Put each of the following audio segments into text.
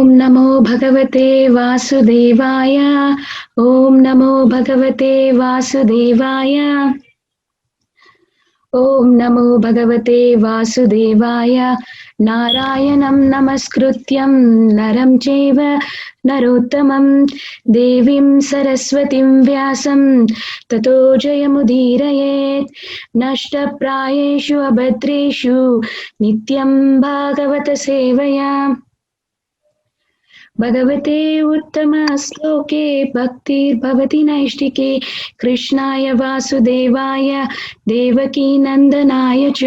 ॐ नमो भगवते वासुदेवाय। ॐ नमो भगवते वासुदेवाय। ॐ नमो भगवते वासुदेवाय। नारायणं नमस्कृत्यं नरं चैव नरोत्तमं देवीं सरस्वतीं व्यासं ततो जयमुदीरयेत्। नष्टप्रायेषु अभद्रेषु नित्यं भागवत सेवया। भगवते उत्तमश्लोके भक्तिर्भवति नैष्टिके। कृष्णाय वासुदेवाय देवकी नन्दनाय च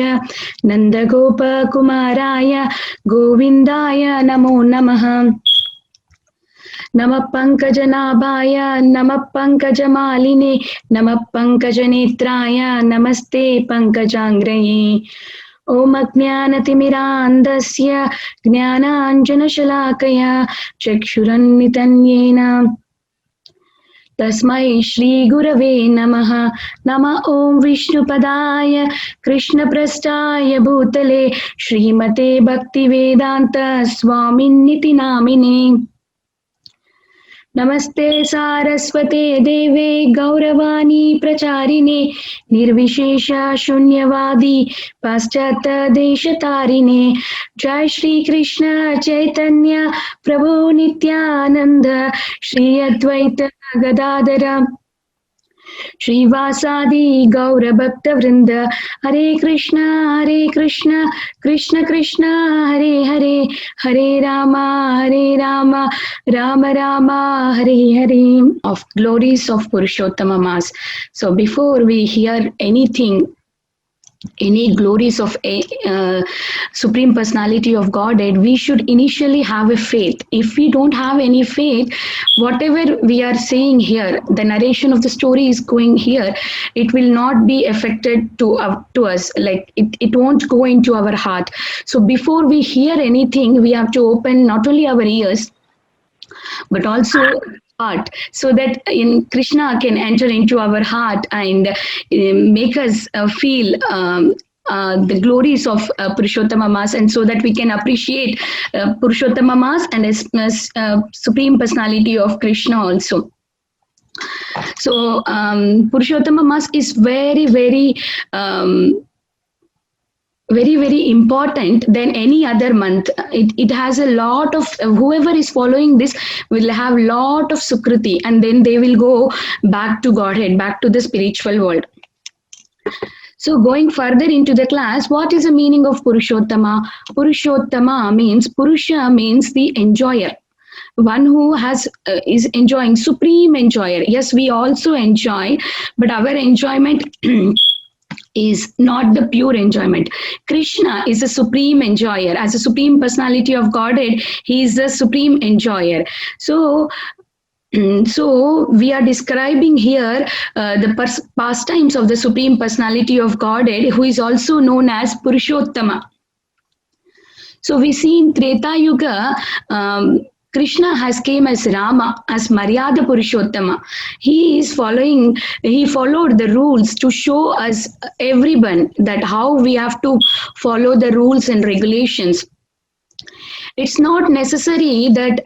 नन्दगोपकुमाराय गोविन्दाय नमो नमः। नमः पङ्कजनाभाय नमः पङ्कजमालिने नमः पङ्कजनेत्राय नमस्ते पङ्कजाङ्ग्रये। ॐ अज्ञानतिमिरान्धस्य ज्ञानाञ्जनशलाकया चक्षुरन्मितन्येन तस्मै श्रीगुरवे नमः। नमः ॐ विष्णुपदाय कृष्णप्रस्थाय भूतले श्रीमते भक्तिवेदान्त स्वामिन्निति नामिने। नमस्ते सारस्वते देवे गौरवाणी प्रचारिणे निर्विशेष शून्यवादी पाश्चात्यदेशतारिणे। जय श्री कृष्ण चैतन्य प्रभु नित्यानंद श्री अद्वैत गदाधर श्रीवासादि गौरभक्तवृंद। हरे Krishna Krishna Krishna Hare Hare Hare Ram Ram Ram Hare Hare. Of glories of Purushottama Mass. So before we hear anything, any glories of a Supreme Personality of Godhead, we should initially have a faith. If we don't have any faith, whatever we are saying here, the narration of the story is going here, it will not be affected to us, like it won't go into our heart. So before we hear anything, we have to open not only our ears but also heart, so that in Krishna can enter into our heart and make us feel the glories of Purushottama Mass, and so that we can appreciate Purushottama Mass and Supreme Personality of Krishna also. So Purushottama Mass is very important than any other month. It has a lot of, whoever is following this will have lot of sukriti, and then they will go back to Godhead, back to the spiritual world. So going further into the class, what is the meaning of Purushottama? Purushottama means, Purusha means the enjoyer, one who has is enjoying, supreme enjoyer. Yes, we also enjoy, but our enjoyment is not the pure enjoyment. Krishna is a supreme enjoyer. As a Supreme Personality of Godhead, he is the supreme enjoyer. So we are describing here the pastimes of the Supreme Personality of Godhead, who is also known as Purushottama. So we see in Treta Yuga, Krishna has came as Rama, as Maryada Purushottama. He followed the rules to show us everyone that how we have to follow the rules and regulations. It's not necessary that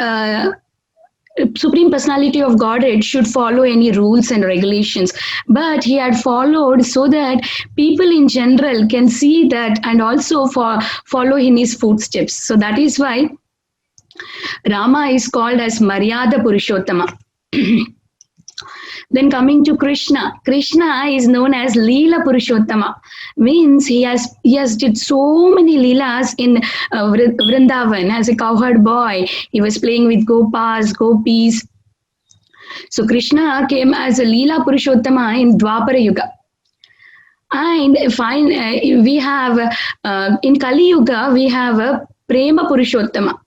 Supreme Personality of Godhead should follow any rules and regulations, but he had followed so that people in general can see that and also follow in his footsteps. So that is why Rama is called as Maryada Purushottama. Then coming to Krishna, Krishna is known as Leela Purushottama. Means he has did so many leelas in Vrindavan. As a cowherd boy, he was playing with gopis. So Krishna came as a Leela Purushottama in Dwapara Yuga. And we have in Kali Yuga, we have a Prema Purushottama,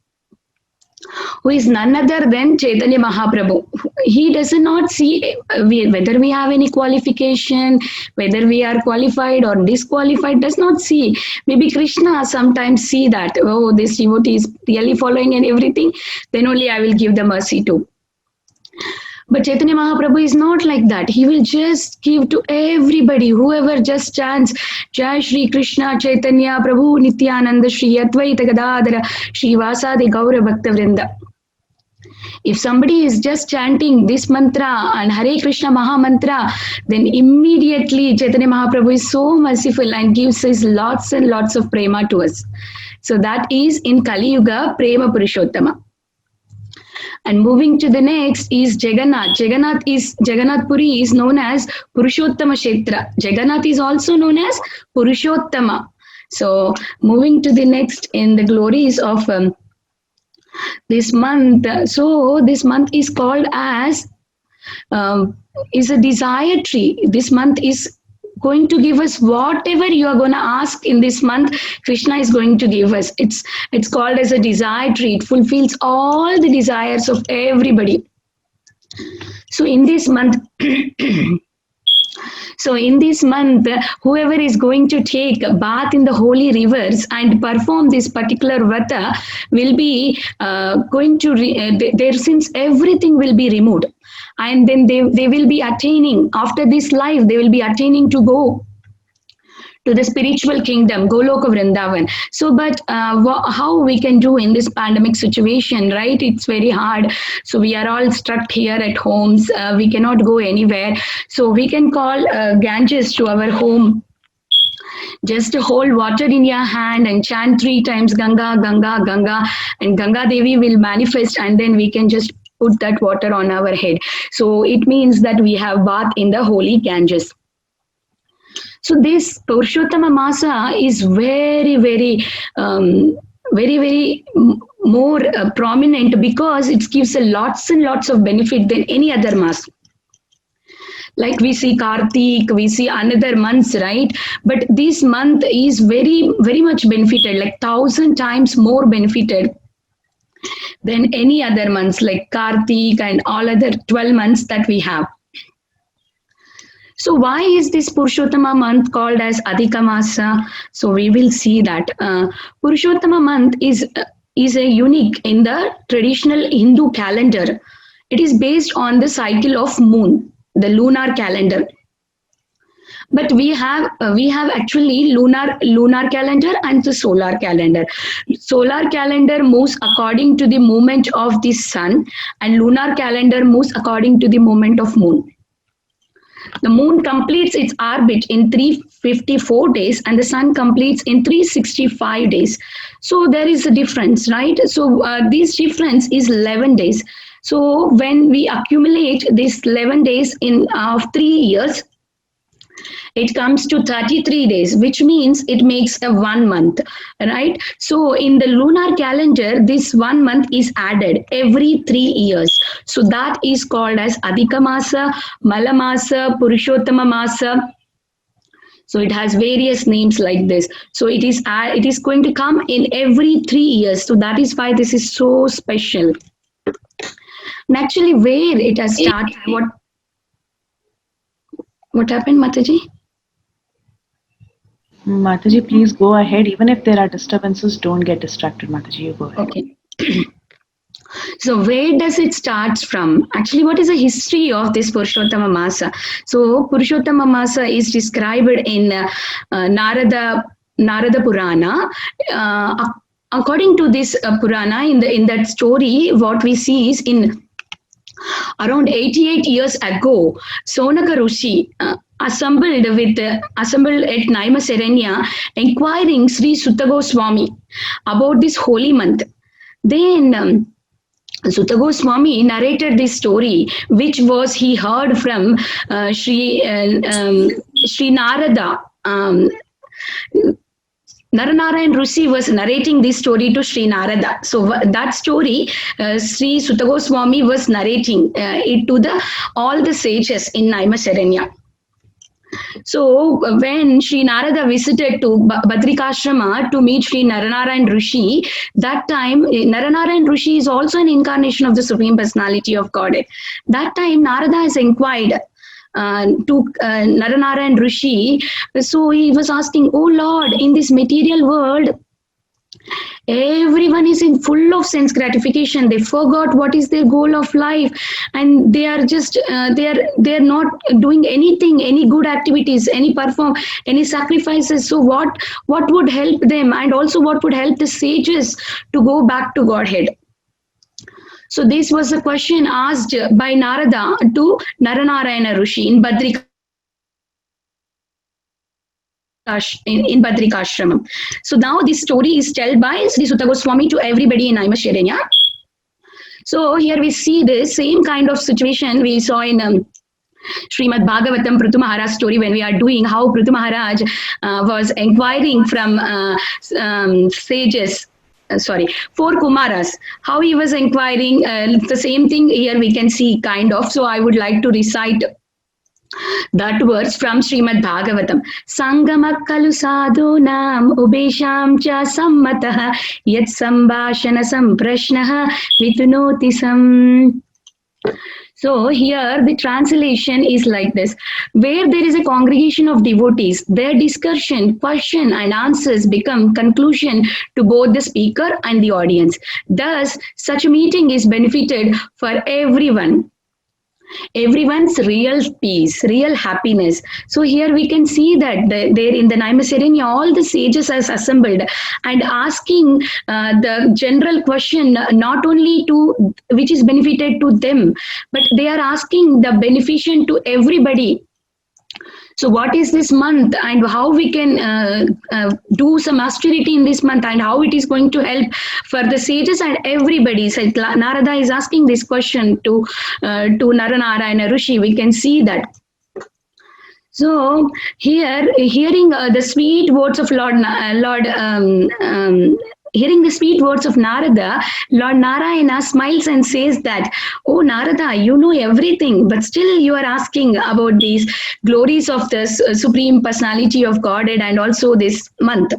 who is none other than Chaitanya Mahaprabhu. He does not see whether we have any qualification, whether we are qualified or disqualified, does not see. Maybe Krishna sometimes see that, oh, this devotee is really following and everything, then only I will give the mercy to. But Chaitanya Mahaprabhu is not like that. He will just give to everybody, whoever just chants Jai Shri Krishna Chaitanya Prabhu Nityananda Shri Advaita Gadadhara Shri Vasadi Gaura Bhakta Vrinda. If somebody is just chanting this mantra and Hare Krishna Maha Mantra, then immediately Chaitanya Mahaprabhu is so merciful and gives us lots and lots of prema to us. So that is in Kali Yuga Prema Purushottama. And moving to the next is Jagannath. Jagannath Puri is known as Purushottama Kshetra. Jagannath is also known as Purushottama. So moving to the next in the glories of this month. So this month is called as is a desire tree. This month is going to give us whatever you are going to ask in this month. Krishna is going to give us. It's called as a desire tree. It fulfills all the desires of everybody. So in this month whoever is going to take a bath in the holy rivers and perform this particular vrata will be going to their sins, everything will be removed, and then they will be attaining, after this life they will be attaining to go to the spiritual kingdom, Goloka Vrindavan. So, but how we can do in this pandemic situation, right? It's very hard. So we are all stuck here at homes. We cannot go anywhere. So we can call Ganges to our home. Just hold water in your hand and chant 3 times Ganga, Ganga, Ganga, and Ganga Devi will manifest, and then we can just put that water on our head. So it means that we have bath in the holy Ganges. So this Purushottama Masa is very more prominent because it gives a lots and lots of benefit than any other Mas. Like we see Kartik, we see another months, right? But this month is very much benefited, like 1,000 times more benefited than any other months, like Kartik and all other 12 months that we have. So why is this Purushottama month called as Adhika Masa? So we will see that Purushottama month is a unique in the traditional Hindu calendar. It is based on the cycle of moon, the lunar calendar. But we have actually lunar calendar and the solar calendar. Solar calendar moves according to the movement of the sun, and lunar calendar moves according to the movement of moon. The moon completes its orbit in 354 days and the sun completes in 365 days. So there is a difference, right? So this difference is 11 days. So when we accumulate these 11 days in 3 years, it comes to 33 days, which means it makes a 1 month, right? So in the lunar calendar, this 1 month is added every 3 years. So that is called as Adhika Masa, Mala Masa, Purushottama Masa. So it has various names like this. So it is going to come in every 3 years. So that is why this is so special. And actually where it has started, what happened, Mataji? Mataji, please go ahead. Even if there are disturbances, don't get distracted, Mataji. You go ahead. Okay. So where does it start from? Actually, what is the history of this Purushottama Masa? So Purushottama Masa is described in Narada Purana. According to this Purana, in that story, what we see is in around 88 years ago, Sonaka Rishi assembled at Naimasaranya, inquiring Sri Sutta Goswami about this holy month. Then Sutta Goswami narrated this story, which was he heard from Sri Narada. Naranarayan Rishi was narrating this story to Sri Narada. So that story, Sri Sutta Goswami was narrating it to all the sages in Naimasaranya. So when Sri Narada visited to Badrikashrama to meet Sri Naranarayan Rishi, that time Naranarayan Rishi is also an incarnation of the Supreme Personality of Godhead. That time Narada has inquired to Naranarayan Rishi. So he was asking, "Oh Lord, in this material world, everyone is in full of sense gratification. They forgot what is their goal of life, and they are just they are not doing anything, any good activities, any sacrifices. So what would help them, and also what would help the sages to go back to Godhead?" So this was a question asked by Narada to Naranarayana Rishi in in Badrikashramam. So now this story is told by Sri Sutta Goswami to everybody in Naimisharanya. So here we see the same kind of situation we saw in Srimad Bhagavatam Prithu Maharaj story when we are doing how Prithu Maharaj was inquiring from sages. Four Kumaras, how he was inquiring, the same thing here we can see kind of. So I would like to recite that verse from Srimad Bhagavatam. Sangamakkalu sadhunam ubesham cha sammatah yat sambhashana samprashnah vitunoti sam. So here the translation is like this. Where there is a congregation of devotees, their discussion, question and answers become conclusion to both the speaker and the audience. Thus, such a meeting is benefited for everyone. Everyone's real peace, real happiness. So here we can see that there in the Naimisaranya, all the sages are assembled and asking the general question, not only to which is benefited to them, but they are asking the beneficial to everybody. So what is this month and how we can do some austerity in this month and how it is going to help for the sages and everybody. So Narada is asking this question to Naranarayana Rishi. We can see that. So here, hearing the sweet words of hearing the sweet words of Narada, Lord Narayana smiles and says that, "Oh Narada, you know everything, but still you are asking about these glories of the Supreme Personality of Godhead and also this month.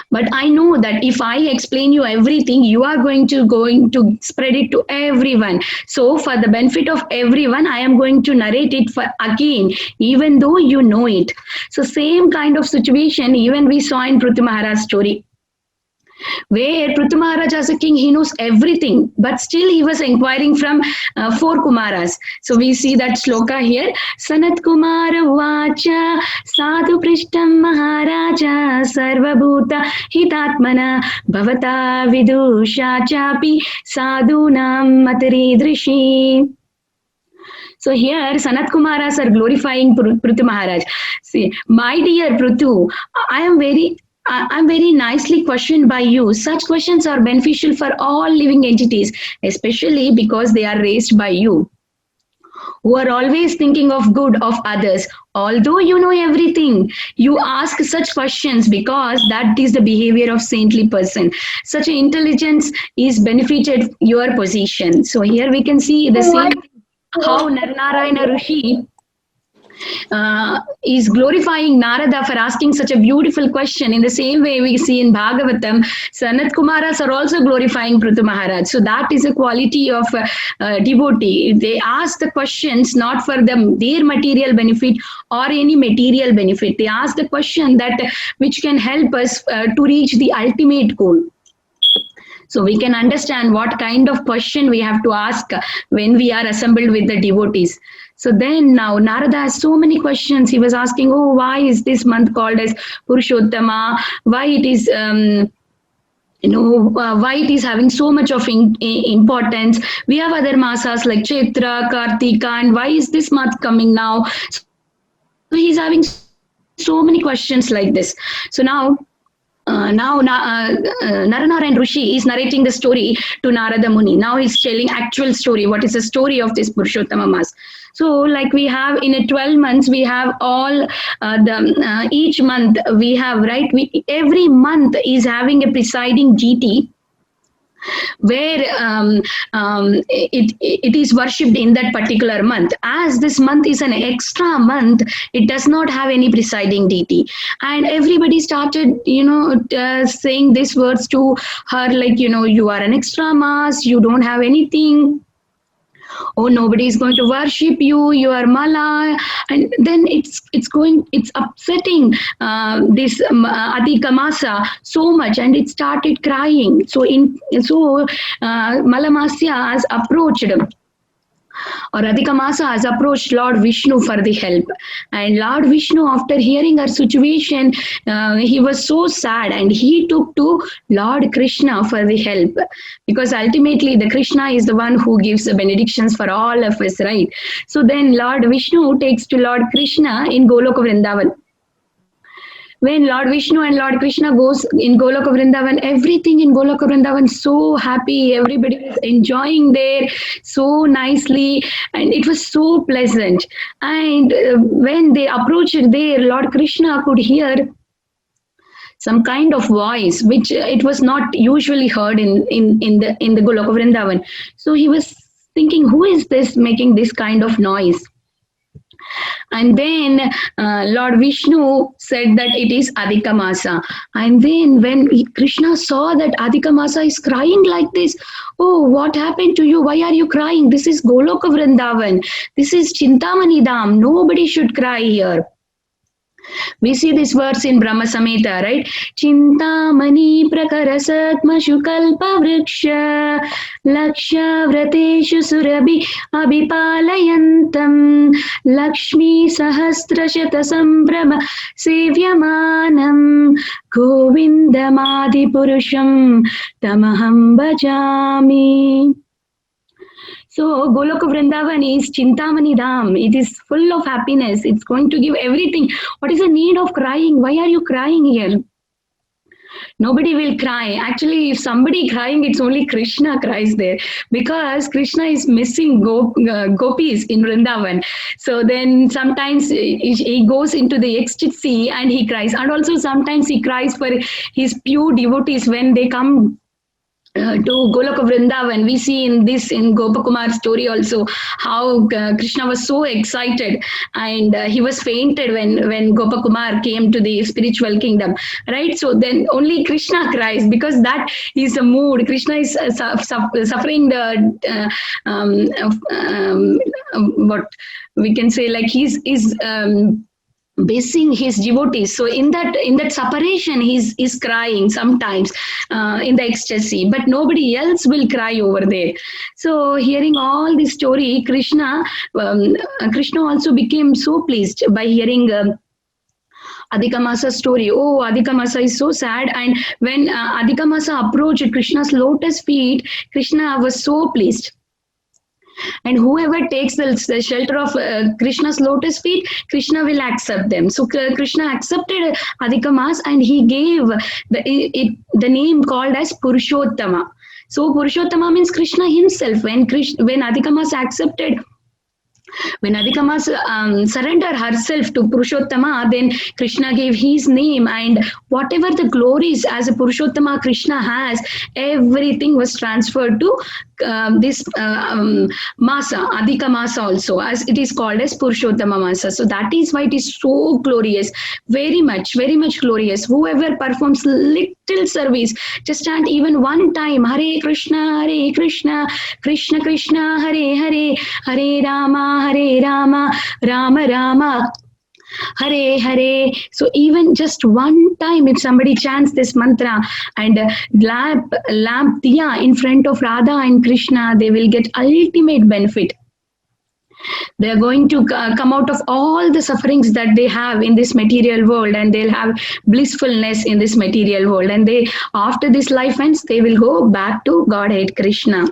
But I know that if I explain you everything, you are going to spread it to everyone. So for the benefit of everyone, I am going to narrate it for again, even though you know it." So same kind of situation even we saw in Prithu Maharaj's story, where Prithu Maharaj as a king, he knows everything, but still he was inquiring from four Kumaras. So we see that sloka here. Sanat Kumara Vacha Sadhu Prishtam Maharaja Sarvabhuta Hitatmana Bhavata Vidusha Chapi Sadhunam Matari Drishi. So here Sanat Kumaras are glorifying Prithu Maharaj. See, my dear Prithu, I'm very nicely questioned by you. Such questions are beneficial for all living entities, especially because they are raised by you, who are always thinking of good of others. Although you know everything, you ask such questions because that is the behavior of saintly person. Such intelligence is benefited your position. So here we can see the same how Naranarayana Rishi is glorifying Narada for asking such a beautiful question. In the same way we see in Bhagavatam, Sanat Kumaras are also glorifying Prithu Maharaj. So that is a quality of devotee. They ask the questions not for their material benefit or any material benefit. They ask the question that which can help us to reach the ultimate goal. So we can understand what kind of question we have to ask when we are assembled with the devotees. So then now Narada has so many questions. He was asking, oh, why is this month called as Purushottama? Why it is, why it is having so much of importance? We have other masas like Chaitra, Kartika, and why is this month coming now? So he's having so many questions like this. So now Naranarayan Rishi is narrating the story to Narada Muni. Now he's telling actual story. What is the story of this Purushottama Mas? So like we have in a 12 months, we have all each month we have, right? Every month is having a presiding deity where it is worshipped in that particular month. As this month is an extra month, it does not have any presiding deity, and everybody started saying these words to her, like, you are an extra mass, you don't have anything. Oh, nobody is going to worship you, you are mala. And then it's upsetting this Adhika Masa so much, and it started crying. So Malamasya has approached or Adhika Masa has approached Lord Vishnu for the help. And Lord Vishnu, after hearing her situation, he was so sad and he took to Lord Krishna for the help. Because ultimately, the Krishna is the one who gives the benedictions for all of us, right? So then Lord Vishnu takes to Lord Krishna in Goloka Vrindavan. When Lord Vishnu and Lord Krishna goes in Goloka Vrindavan, everything in Goloka Vrindavan so happy, everybody was enjoying there so nicely, and it was so pleasant. And when they approached there, Lord Krishna could hear some kind of voice which it was not usually heard in the Goloka Vrindavan. So he was thinking, who is this making this kind of noise? And then Lord Vishnu said that it is Adhika Masa. And then when Krishna saw that Adhika Masa is crying like this, oh, what happened to you? Why are you crying? This is Goloka Vrindavan. This is Chintamani Dham. Nobody should cry here. We see this verse in Brahma Samhita, right? Chintamani prakarasatma shukalpa vriksha laksha vrateshu surabhi abhipalayantam lakshmi sahasra shata sambrama sevyamanam govindamadi purusham tamaham bhajami. So Goloka Vrindavan is Chintamani Dham. It is full of happiness. It's going to give everything. What is the need of crying? Why are you crying here? Nobody will cry. Actually, if somebody crying, it's only Krishna cries there, because Krishna is missing gopis in Vrindavan. So then sometimes he goes into the ecstasy and he cries. And also sometimes he cries for his pure devotees when they come to Goloka Vrindavan. We see in Gopakumar's story also how Krishna was so excited and he was fainted when Gopakumar came to the spiritual kingdom, right? So then only Krishna cries, because that is the mood. Krishna is suffering the what we can say, like he's basing his devotees. So in that separation, he's crying sometimes in the ecstasy, but nobody else will cry over there. So hearing all this story, Krishna also became so pleased by hearing Adhika Masa's story. Oh, Adhika Masa is so sad. And when Adhika Masa approached Krishna's lotus feet, Krishna was so pleased. And whoever takes the shelter of Krishna's lotus feet, Krishna will accept them. So Krishna accepted Adhika Mas and he gave the name called as Purushottama. So Purushottama means Krishna himself. When Adhika Mas accepted, when Adhika Mas surrendered herself to Purushottama, then Krishna gave his name, and whatever the glories as a Purushottama Krishna has, everything was transferred to this Masa, Adhika Masa also, as it is called as Purushottama Masa. So that is why it is so glorious, very much glorious. Whoever performs little service, just chant even one time, Hare Krishna, Krishna Krishna, Hare Hare, Hare Rama, Rama Rama, Hare Hare. So even just one time, if somebody chants this mantra and lamp diya in front of Radha and Krishna, they will get ultimate benefit. They are going to come out of all the sufferings that they have in this material world, and they'll have blissfulness in this material world. And they, after this life ends, they will go back to Godhead Krishna.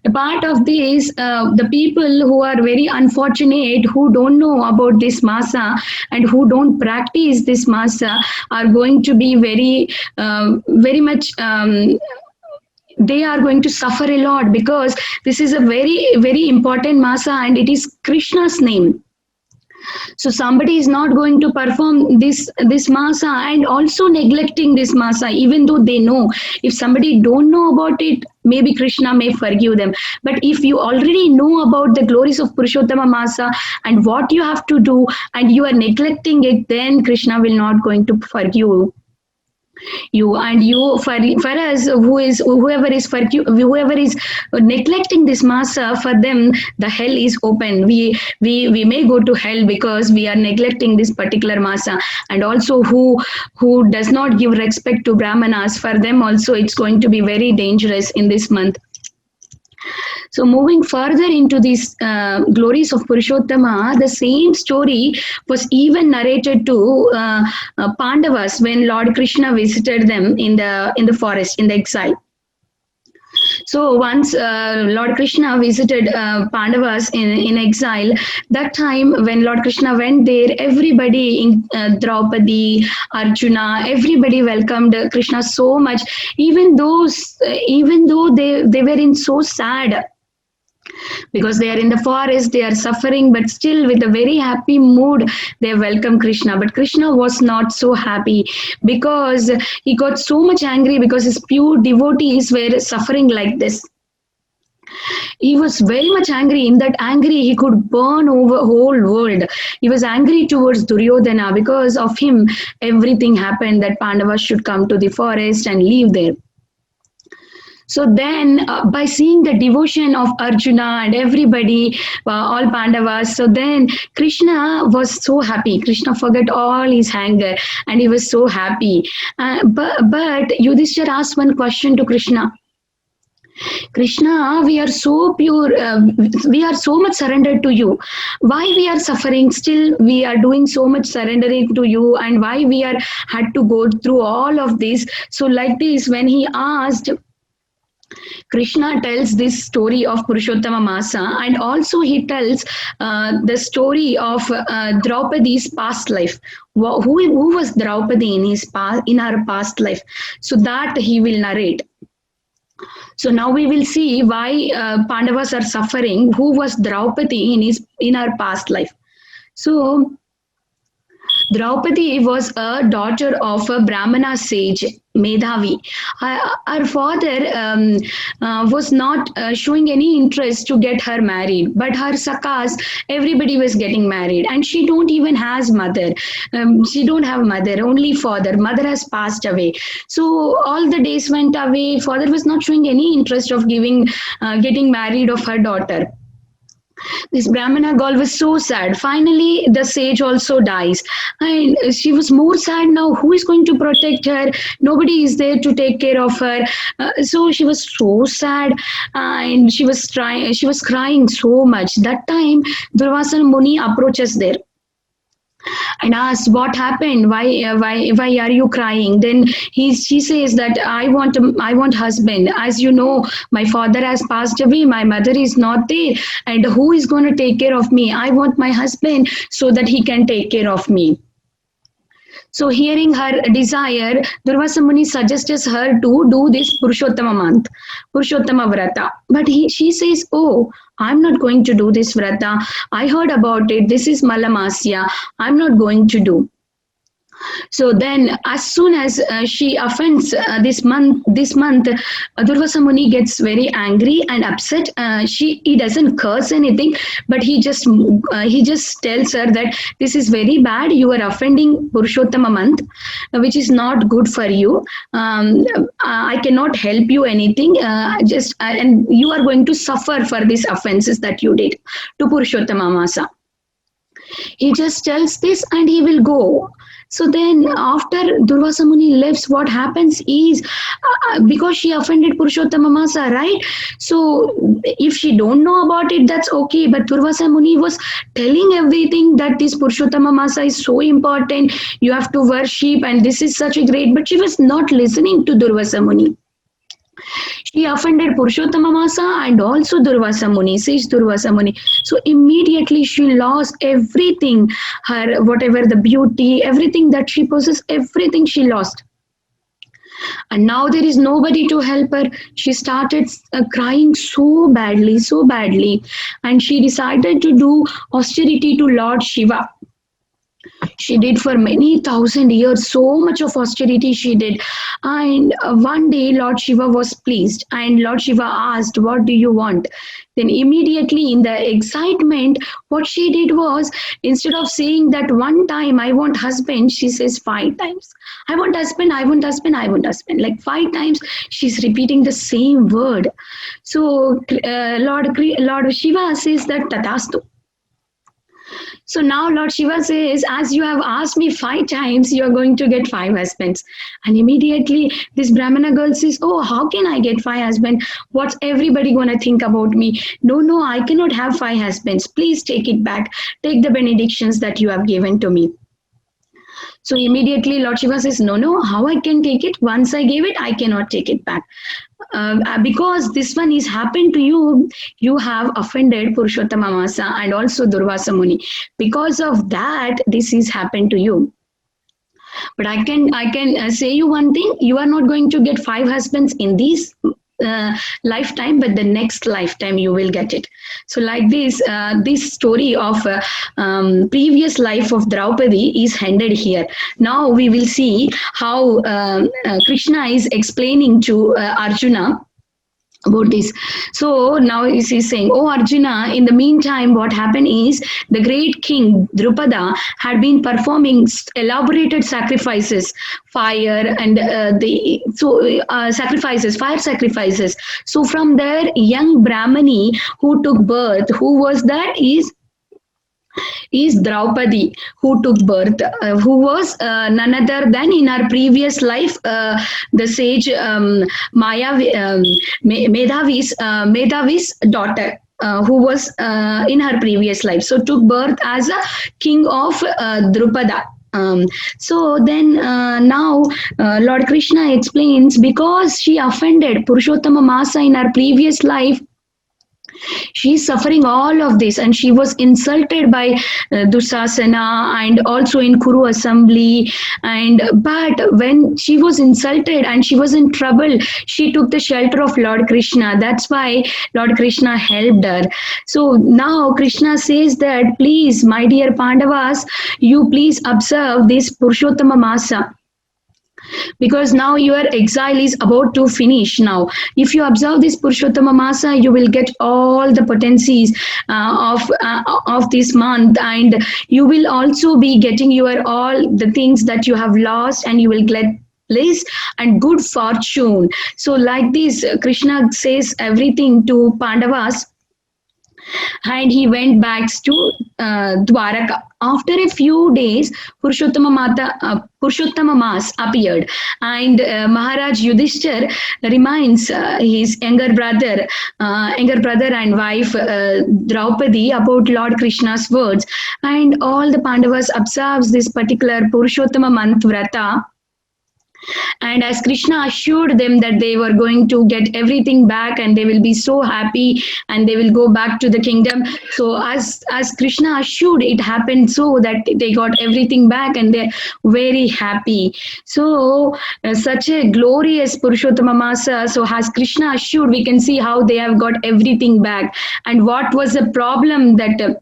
A part of this, the people who are very unfortunate, who don't know about this Masa and who don't practice this Masa, are going to be very much they are going to suffer a lot, because this is a very important Masa and it is Krishna's name. So somebody is not going to perform this Masa and also neglecting this Masa, even though they know. If somebody don't know about it, maybe Krishna may forgive them. But if you already know about the glories of Purushottama Masa and what you have to do, and you are neglecting it, then Krishna will not going to forgive you. For us, whoever is neglecting this Masa, for them the hell is open. We may go to hell because we are neglecting this particular Masa. And also who does not give respect to Brahmanas, for them also it's going to be very dangerous in this month. So moving further into these glories of Purushottama, the same story was even narrated to Pandavas when Lord Krishna visited them in the forest, in the exile. So once Lord Krishna visited Pandavas in exile, that time when Lord Krishna went there, everybody, Draupadi, Arjuna, everybody welcomed Krishna so much, even though they were in so sad, because they are in the forest, they are suffering, but still with a very happy mood they welcome Krishna. But Krishna was not so happy, because he got so much angry because his pure devotees were suffering like this. He was very much angry. In that angry, he could burn over whole world. He was angry towards Duryodhana. Because of him, everything happened, that Pandavas should come to the forest and live there. So then, by seeing the devotion of Arjuna and everybody, all Pandavas, so then Krishna was so happy. Krishna forgot all his anger and he was so happy. But Yudhishthira asked one question to Krishna. Krishna, we are so pure, we are so much surrendered to you. Why we are suffering? Still, we are doing so much surrendering to you, and why we are had to go through all of this? So, like this, when he asked, Krishna tells this story of Purushottama Masa, and also he tells the story of Draupadi's past life. Who was Draupadi in her past life? So that he will narrate. So now we will see why Pandavas are suffering. Who was Draupadi in her past life? So Draupadi was a daughter of a Brahmana sage, Medhavi. Her father was not showing any interest to get her married, but her sakas, everybody was getting married, and she don't even has mother. She don't have mother, only father. Mother has passed away. So all the days went away. Father was not showing any interest of getting married of her daughter. This Brahmana girl was so sad. Finally, the sage also dies. And she was more sad now. Who is going to protect her? Nobody is there to take care of her. So she was so sad, and she was crying so much. That time, Durvasana Muni approaches there and asks, what happened? Why are you crying? Then she says that I want husband. As you know, my father has passed away, my mother is not there, and who is going to take care of me? I want my husband so that he can take care of me. So hearing her desire, Durvasa Muni suggests her to do this Purushottama month, Purushottama Vrata. But she says, oh, I'm not going to do this Vrata. I heard about it. This is Malamasya. I'm not going to do. So then, as soon as she offends this month, Durvasa Muni gets very angry and upset. He doesn't curse anything, but he just tells her that this is very bad. You are offending Purushottama month, which is not good for you. I cannot help you anything. And you are going to suffer for these offenses that you did to Purushottama Masa. He just tells this and he will go. So then after Durvasa Muni leaves, what happens is, because she offended Purushottama Masa, right? So if she don't know about it, that's okay. But Durvasa Muni was telling everything, that this Purushottama Masa is so important. You have to worship, and this is such a great. But she was not listening to Durvasa Muni. She offended Purushottama Masa and also Durvasa Muni, says Durvasa Muni. So immediately she lost everything, her whatever the beauty, everything that she possessed, everything she lost. And now there is nobody to help her. She started crying so badly, and she decided to do austerity to Lord Shiva. She did for many thousand years, so much of austerity she did. And one day Lord Shiva was pleased, and Lord Shiva asked, what do you want? Then immediately in the excitement, what she did was, instead of saying that one time I want husband, she says 5 times. I want husband, I want husband, I want husband. Like 5 times she's repeating the same word. So Lord Shiva says that Tatastu. So now Lord Shiva says, as you have asked me 5 times, you are going to get 5 husbands. And immediately this Brahmana girl says, oh, how can I get 5 husbands? What's everybody going to think about me? No, no, I cannot have 5 husbands. Please take it back. Take the benedictions that you have given to me. So immediately Lord Shiva says, no, no, how I can take it? Once I gave it, I cannot take it back. Because this one is happened to you, you have offended Purushottama Masa and also Durvasa Muni. Because of that, this is happened to you. But I can say you one thing, you are not going to get 5 husbands in this lifetime, but the next lifetime you will get it. So like this story of previous life of Draupadi is ended here. Now we will see how Krishna is explaining to Arjuna about this. So now he's saying, oh Arjuna, in the meantime what happened is the great king Drupada had been performing elaborated sacrifices, fire and fire sacrifices. So from there, young Brahmani who took birth, who was that is Draupadi, who took birth, who was none other than in our previous life the sage Medhavi's daughter. Who was in her previous life, so took birth as a king of Drupada. So then now Lord Krishna explains, because she offended Purushottama Masa in her previous life, she is suffering all of this, and she was insulted by Dursasana and also in Kuru assembly. But when she was insulted and she was in trouble, she took the shelter of Lord Krishna. That's why Lord Krishna helped her. So now Krishna says that, please, my dear Pandavas, you please observe this Purushottama Masa, because now your exile is about to finish. Now if you observe this Purushottama Masa, you will get all the potencies of this month, and you will also be getting your all the things that you have lost, and you will get bliss and good fortune. So like this, Krishna says everything to Pandavas, and he went back to Dwaraka. After a few days, Purushottama Mas appeared, and Maharaj Yudhishthir reminds his younger brother and wife Draupadi about Lord Krishna's words, and all the Pandavas observes this particular Purushottama month vrata. And as Krishna assured them that they were going to get everything back and they will be so happy and they will go back to the kingdom. So as Krishna assured, it happened so that they got everything back and they're very happy. So such a glorious Purushottama Masa. So as Krishna assured, we can see how they have got everything back. And what was the problem that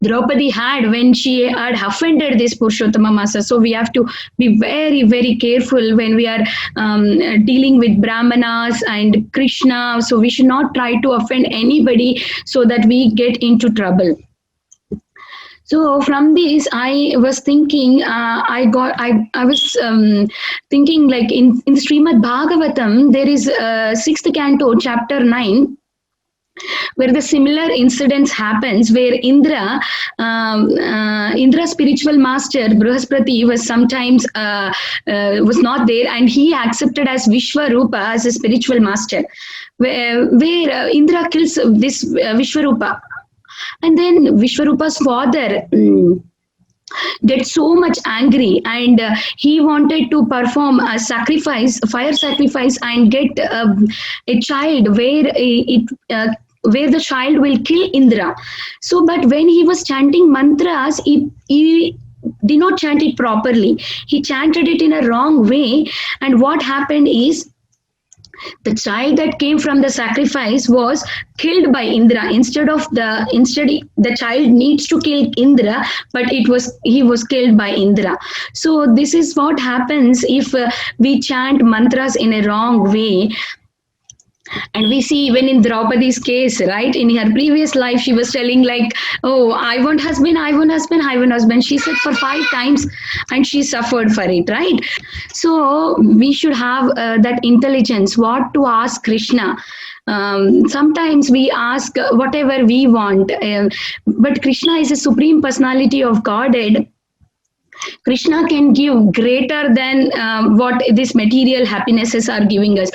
Draupadi had when she had offended this Purushottama Masa. So we have to be very, very careful when we are dealing with Brahmanas and Krishna. So we should not try to offend anybody so that we get into trouble. So from this, I was thinking, I was thinking like in the Srimad Bhagavatam, there is 6th canto, chapter 9, where the similar incidents happens, where Indra's spiritual master Brihaspati was sometimes was not there, and he accepted as Vishwarupa as a spiritual master, where Indra kills this Vishwarupa, and then Vishwarupa's father get so much angry, and he wanted to perform a sacrifice, fire sacrifice, and get a child where the child will kill Indra. So, but when he was chanting mantras, he did not chant it properly. He chanted it in a wrong way, and what happened is, the child that came from the sacrifice was killed by Indra. Instead the child needs to kill Indra, but he was killed by Indra. So this is what happens if we chant mantras in a wrong way. And we see even in Draupadi's case, right? In her previous life, she was telling like, oh, I want husband, I want husband, I want husband. She said for 5 times and she suffered for it, right? So we should have that intelligence, what to ask Krishna. Sometimes we ask whatever we want, but Krishna is a supreme personality of Godhead. Krishna can give greater than what these material happinesses are giving us.